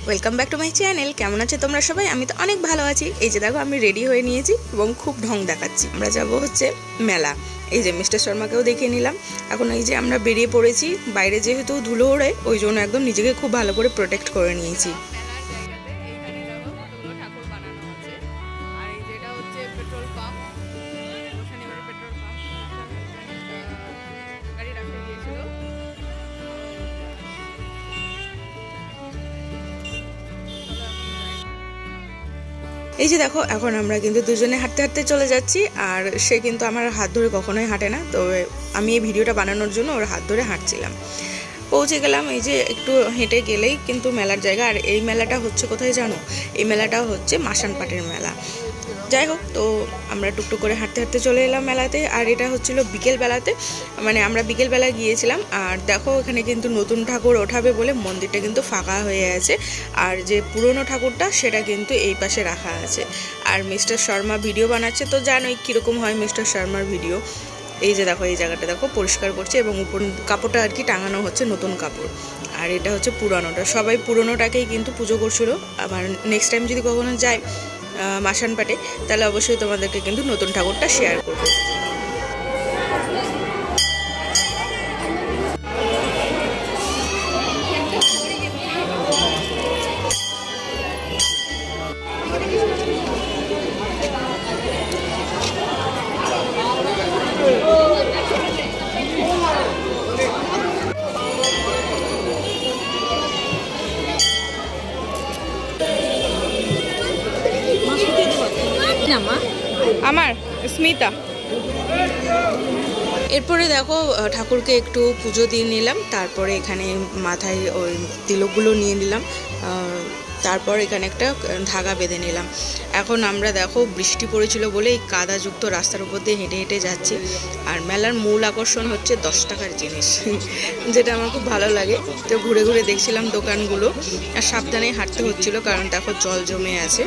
Welcome back to my channel. কেমন আছো তোমরা সবাই? আমি তো অনেক ভালো আছি। এই যে দেখো আমি রেডি হয়ে নিয়েছি এবং খুব ঢং দেখাচ্ছি। আমরা যাব হচ্ছে মেলা। এই যে মিস্টার শর্মাকেও দেখিয়ে নিলাম। এখন এই যে আমরা বেরিয়ে পড়েছি। বাইরে যেহেতু ধুলো ওড়ে ওই জন্য একদম নিজেকে খুব ভালো করে প্রোটেক্ট করে নিয়েছি। এই যে দেখো এখন আমরা কিন্তু দুজনে হাঁটতে হাঁটতে চলে যাচ্ছি। আর সে কিন্তু আমার হাত ধরে কখনোই হাঁটে না, তো আমি এই ভিডিওটা বানানোর জন্য ওর হাত ধরে হাঁটছিলাম। পৌঁছে গেলাম। এই যে একটু হেঁটে গেলেই কিন্তু মেলার জায়গা। আর এই মেলাটা হচ্ছে কোথায় জানো? এই মেলাটা হচ্ছে মাসানপাটের মেলা। যাই হোক, তো আমরা টুকটুক করে হাঁটতে হাঁটতে চলে এলাম মেলাতে। আর এটা হচ্ছিল বিকেলবেলাতে, মানে আমরা বিকেলবেলা গিয়েছিলাম। আর দেখো এখানে কিন্তু নতুন ঠাকুর ওঠাবে বলে মন্দিরটা কিন্তু ফাঁকা হয়ে আছে। আর যে পুরনো ঠাকুরটা সেটা কিন্তু এই পাশে রাখা আছে। আর মিস্টার শর্মা ভিডিও বানাচ্ছে, তো জানোই কীরকম হয় মিস্টার শর্মার ভিডিও। এই যে দেখো এই জায়গাটা দেখো পরিষ্কার করছে এবং উপর কাপড়টা আর কি টাঙানো হচ্ছে নতুন কাপড়। আর এটা হচ্ছে পুরানোটা। সবাই পুরনোটাকেই কিন্তু পুজো করছিল। আবার নেক্সট টাইম যদি কখনো যাই মাসানপাটে তাহলে অবশ্যই তোমাদেরকে কিন্তু নতুন ঠাকুরটা শেয়ার করবো। আমার স্মিতা। এরপরে দেখো ঠাকুরকে একটু পুজো দিয়ে নিলাম। তারপরে এখানে মাথায় ওই তিলকগুলো নিয়ে নিলাম। তারপর এখানে একটা ধাগা বেঁধে নিলাম। এখন আমরা দেখো বৃষ্টি পড়েছিল বলে এই কাদাযুক্ত রাস্তার উপর দিয়ে হেঁটে হেঁটে যাচ্ছি। আর মেলার মূল আকর্ষণ হচ্ছে 10 টাকার জিনিস, যেটা আমার খুব ভালো লাগে। তো ঘুরে ঘুরে দেখছিলাম দোকানগুলো। আর সাবধানে হাঁটতে হচ্ছিল কারণ দেখো জল জমে আছে।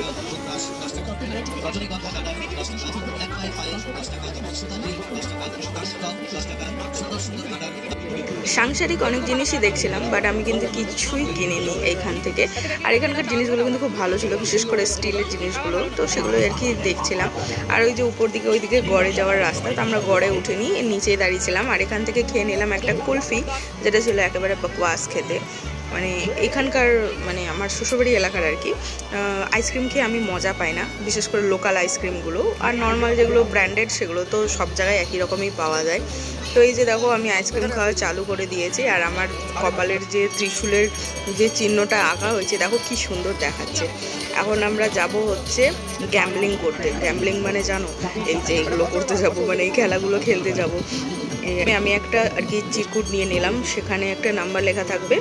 সাংসারিক অনেক জিনিসই দেখছিলাম, বাট আমি কিন্তু কিছুই কিনিনি এইখান থেকে। আর এখানকার জিনিসগুলো কিন্তু খুব ভালো ছিল, বিশেষ করে স্টিলের জিনিসগুলো। তো সেগুলো আর কি দেখছিলাম। আর ওই যে উপর দিকে ওইদিকে গড়ে যাওয়ার রাস্তা, তো আমরা গড়ে উঠিনি, নিচেই দাঁড়িয়েছিলাম। আর এখান থেকে খেয়ে নিলাম একটা কুলফি, যেটা ছিল একেবারে বকওয়াস খেতে। মানে এখানকার মানে আমার শ্বশুরবাড়ি এলাকার আর কি আইসক্রিম খেয়ে আমি মজা পাই না, বিশেষ করে লোকাল আইসক্রিমগুলো। আর নর্মাল যেগুলো ব্র্যান্ডেড সেগুলো তো সব জায়গায় একই রকমই পাওয়া যায়। তো এই যে দেখো আমি আইসক্রিম খাওয়া চালু করে দিয়েছি। আর আমার কপালের যে ত্রিশূলের যে চিহ্নটা আঁকা হয়েছে দেখো কি সুন্দর দেখাচ্ছে। এখন আমরা যাব হচ্ছে গ্যাম্বলিং করতে। গ্যাম্বলিং মানে জানো, এই যে এগুলো করতে যাব, মানে এই খেলাগুলো খেলতে যাব। আমি একটা আর কি চিরকুট নিয়ে নিলাম, সেখানে একটা নাম্বার লেখা থাকবে,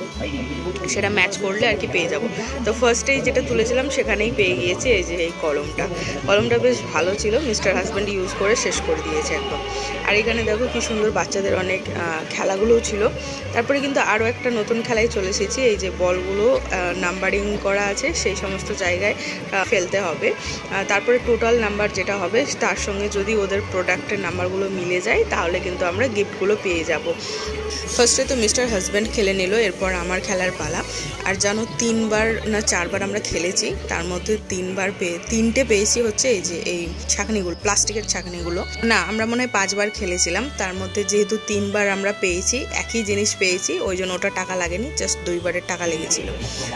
সেটা ম্যাচ করলে আর কি পেয়ে যাব। তো ফার্স্টেই যেটা তুলেছিলাম সেখানেই পেয়ে গিয়েছে এই যে এই কলমটা বেশ ভালো ছিল। মিস্টার হাজব্যান্ড ইউজ করে শেষ করে দিয়েছে একদম। আর এখানে দেখো কি সুন্দর বাচ্চাদের অনেক খেলাগুলোও ছিল। তারপরে কিন্তু আরও একটা নতুন খেলায় চলে এসেছি। এই যে বলগুলো নাম্বারিং করা আছে, সেই সমস্ত জায়গায় ফেলতে হবে। তারপরে টোটাল নাম্বার যেটা হবে তার সঙ্গে যদি ওদের প্রোডাক্টের নাম্বারগুলো মিলে যায় তাহলে কিন্তু আমরা গিফটগুলো পেয়ে যাব। ফার্স্টে তো মিস্টার হাজব্যান্ড খেলে নিল, এরপর আমার খেলার পালা। আর জানো 3বার না 4বার আমরা খেলেছি, তার মধ্যে 3টে পেয়েছি হচ্ছে এই যে এই ছাঁকনিগুলো, প্লাস্টিকের ছাঁকনিগুলো। না, আমরা মনে হয় 5বার খেলেছিলাম, তার মধ্যে যেহেতু 3বার আমরা পেয়েছি, একই জিনিস পেয়েছি, ওই জন্য ওটা টাকা লাগেনি, জাস্ট 2বারের টাকা লেগেছিল।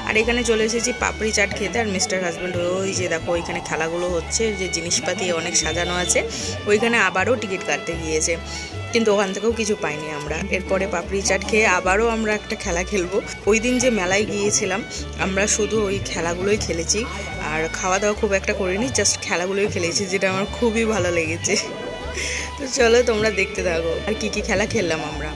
আর এখানে চলে এসেছি পাপড়ি চাট খেতে। আর মিস্টার হাজব্যান্ড ওই যে দেখো ওইখানে খেলাগুলো হচ্ছে, যে জিনিসপাতি অনেক সাজানো আছে, ওইখানে আবারও টিকিট কাটতে গিয়েছে, কিন্তু ওখান থেকেও কিছু পাইনি আমরা। এরপরে পাপড়ি চাট খেয়ে আবারও আমরা একটা খেলা খেলবো। ওই দিন যে মেলায় গিয়েছিলাম আমরা শুধু ওই খেলাগুলোই খেলেছি, আর খাওয়া দাওয়া খুব একটা করিনি, জাস্ট খেলাগুলোই খেলেছি, যেটা আমার খুবই ভালো লেগেছে। তো চলো তোমরা দেখতে থাকো আর কি কি খেলা খেললাম আমরা।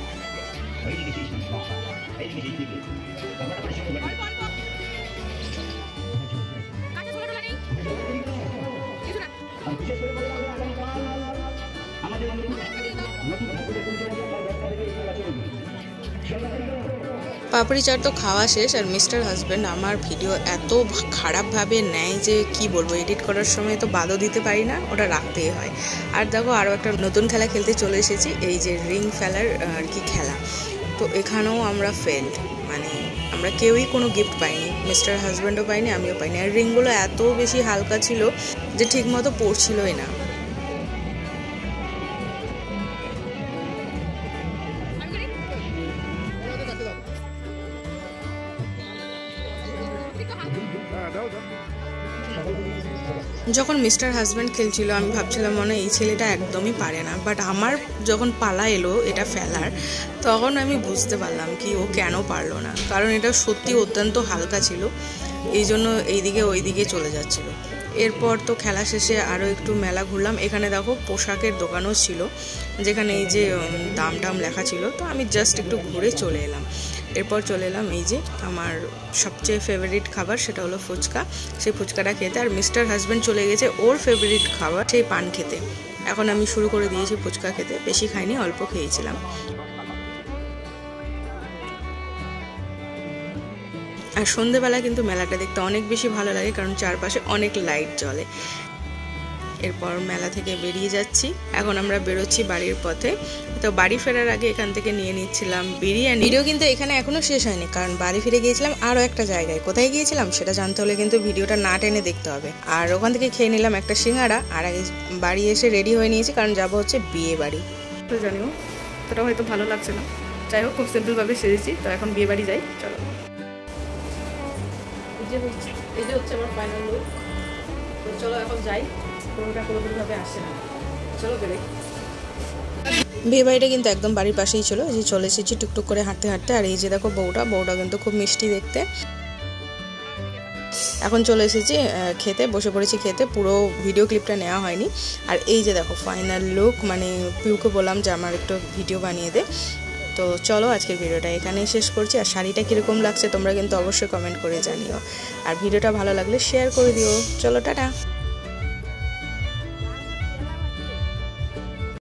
পাপড়ি চাট তো খাওয়া শেষ। আর মিস্টার হাজব্যান্ড আমার ভিডিও এত খারাপভাবে নেয় যে কি বলবো, এডিট করার সময় তো বাদও দিতে পারি না, ওটা রাখতেই হয়। আর দেখো আরও একটা নতুন খেলা খেলতে চলে এসেছি, এই যে রিং ফেলার আর কি খেলা। তো এখানেও আমরা ফেল, মানে আমরা কেউই কোনো গিফট পাইনি। মিস্টার হাজব্যান্ডও পাইনি, আমিও পাইনি। আর রিংগুলো এত বেশি হালকা ছিল যে ঠিক মতো পড়ছিলই না। যখন মিস্টার হাজব্যান্ড খেলছিল আমি ভাবছিলাম মনে এই ছেলেটা একদমই পারে না, বাট আমার যখন পালা এলো এটা ফেলার, তখন আমি বুঝতে পারলাম কি ও কেন পারলো না। কারণ এটা সত্যি অত্যন্ত হালকা ছিল, এই জন্য এইদিকে ওইদিকে চলে যাচ্ছিলো। এরপর তো খেলা শেষে আরও একটু মেলা ঘুরলাম। এখানে দেখো পোশাকের দোকানও ছিল, যেখানে এই যে দাম টাম লেখা ছিল। তো আমি জাস্ট একটু ঘুরে চলে এলাম। এরপর চলে এলাম এই যে আমার সবচেয়ে ফেভারিট খাবার, সেটা হলো ফুচকা। সেই ফুচকাটা খেতে। আর মিস্টার হাজব্যান্ড চলে গেছে ওর ফেভারিট খাবার সেই পান খেতে। এখন আমি শুরু করে দিয়েছি ফুচকা খেতে, বেশি খাইনি, অল্প খেয়েছিলাম। আর সন্ধেবেলা কিন্তু মেলাটা দেখতে অনেক বেশি ভালো লাগে, কারণ চারপাশে অনেক লাইট জ্বলে। এরপর মেলা থেকে বেরিয়ে যাচ্ছি, এখন আমরা বেরোচ্ছি বাড়ির পথে। তো বাড়ি ফেরার আগে এখান থেকে নিয়ে নিচ্ছিলাম বিরিয়ানি। ভিডিও কিন্তু এখানে এখনও শেষ হয়নি, কারণ বাড়ি ফিরে গিয়েছিলাম আরও একটা জায়গায়। কোথায় গিয়েছিলাম সেটা জানতে হলে কিন্তু ভিডিওটা না টেনে দেখতে হবে। আর ওখান থেকে খেয়ে নিলাম একটা সিঙ্গাড়া, আর আগে বাড়ি এসে রেডি হয়ে নিয়েছি, কারণ যাবো হচ্ছে বিয়ে বাড়ি। তো জানিও তোটা হয়তো ভালো লাগছে না, যাই হোক খুব সিম্পলভাবে সেরেছি। তো এখন বিয়ে বাড়ি যাই, চলো। এই যে হচ্ছে আমার ফাইনাল লুক। তো চলো এখন যাই, কোনোটা পুরোপুরিভাবে আসছে না, চলো বেরোই। বিয়ে বাড়িটা কিন্তু একদম বাড়ির পাশেই ছিল, যে চলে এসেছি টুকটুক করে হাঁটতে হাঁটতে। আর এই যে দেখো বউটা কিন্তু খুব মিষ্টি দেখতে। এখন চলে এসেছি খেতে, বসে পড়েছি খেতে। পুরো ভিডিও ক্লিপটা নেওয়া হয়নি। আর এই যে দেখো ফাইনাল লুক, মানে পিউকে বললাম যে আমার একটু ভিডিও বানিয়ে দে। তো চলো আজকের ভিডিওটা এখানেই শেষ করছি। আর শাড়িটা কীরকম লাগছে তোমরা কিন্তু অবশ্যই কমেন্ট করে জানিও। আর ভিডিওটা ভালো লাগলে শেয়ার করে দিও। চলো টাটা।